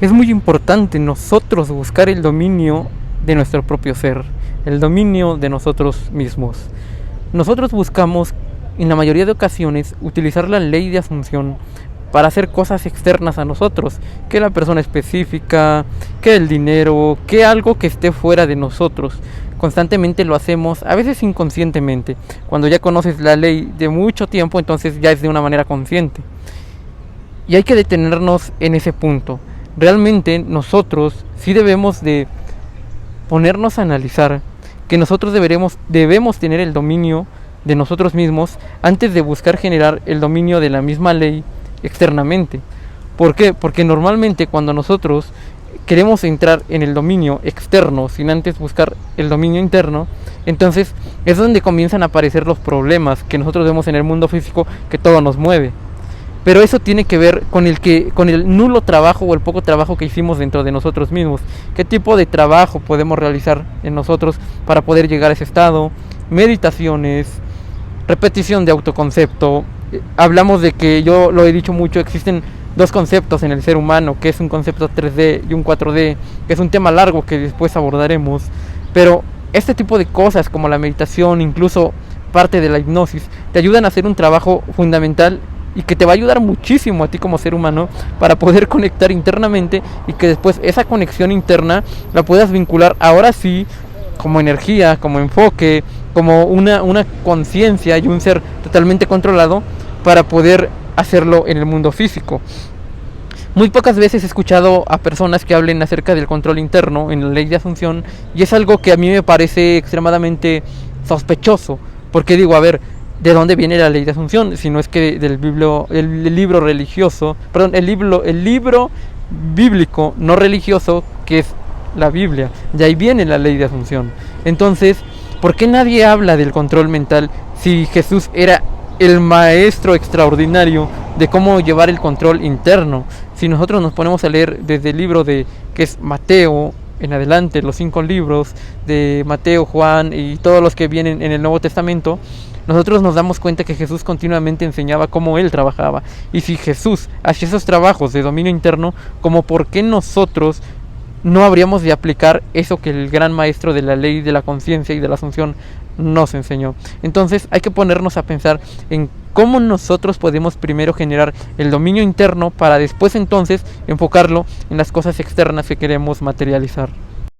Es muy importante nosotros buscar el dominio de nuestro propio ser, el dominio de nosotros mismos. Nosotros buscamos, en la mayoría de ocasiones, utilizar la ley de asunción para hacer cosas externas a nosotros, que la persona específica, que el dinero, que algo que esté fuera de nosotros. Constantemente lo hacemos, a veces inconscientemente. Cuando ya conoces la ley de mucho tiempo, entonces ya es de una manera consciente. Y hay que detenernos en ese punto. Realmente nosotros sí debemos de ponernos a analizar que nosotros debemos tener el dominio de nosotros mismos antes de buscar generar el dominio de la misma ley externamente. ¿Por qué? Porque normalmente cuando nosotros queremos entrar en el dominio externo sin antes buscar el dominio interno, entonces es donde comienzan a aparecer los problemas que nosotros vemos en el mundo físico, que todo nos mueve. Pero eso tiene que ver con el nulo trabajo o el poco trabajo que hicimos dentro de nosotros mismos. ¿Qué tipo de trabajo podemos realizar en nosotros para poder llegar a ese estado? Meditaciones, repetición de autoconcepto. Hablamos de que, yo lo he dicho mucho, existen dos conceptos en el ser humano, que es un concepto 3D y un 4D, que es un tema largo que después abordaremos. Pero este tipo de cosas como la meditación, incluso parte de la hipnosis, te ayudan a hacer un trabajo fundamental y que te va a ayudar muchísimo a ti como ser humano para poder conectar internamente, y que después esa conexión interna la puedas vincular ahora sí como energía, como enfoque, como una conciencia y un ser totalmente controlado para poder hacerlo en el mundo físico. Muy pocas veces he escuchado a personas que hablen acerca del control interno en la ley de asunción, y es algo que a mí me parece extremadamente sospechoso, porque digo, a ver, ¿de dónde viene la ley de asunción? Si no es que el libro religioso, perdón, el libro bíblico no religioso, que es la Biblia. De ahí viene la ley de asunción. Entonces, ¿por qué nadie habla del control mental si Jesús era el maestro extraordinario de cómo llevar el control interno? Si nosotros nos ponemos a leer desde el libro de que es Mateo en adelante, los 5 libros de Mateo, Juan y todos los que vienen en el Nuevo Testamento, nosotros nos damos cuenta que Jesús continuamente enseñaba cómo Él trabajaba. Y si Jesús hacía esos trabajos de dominio interno, ¿como por qué nosotros no habríamos de aplicar eso que el gran maestro de la ley de la conciencia y de la asunción nos enseñó? Entonces hay que ponernos a pensar en cómo nosotros podemos primero generar el dominio interno para después entonces enfocarlo en las cosas externas que queremos materializar.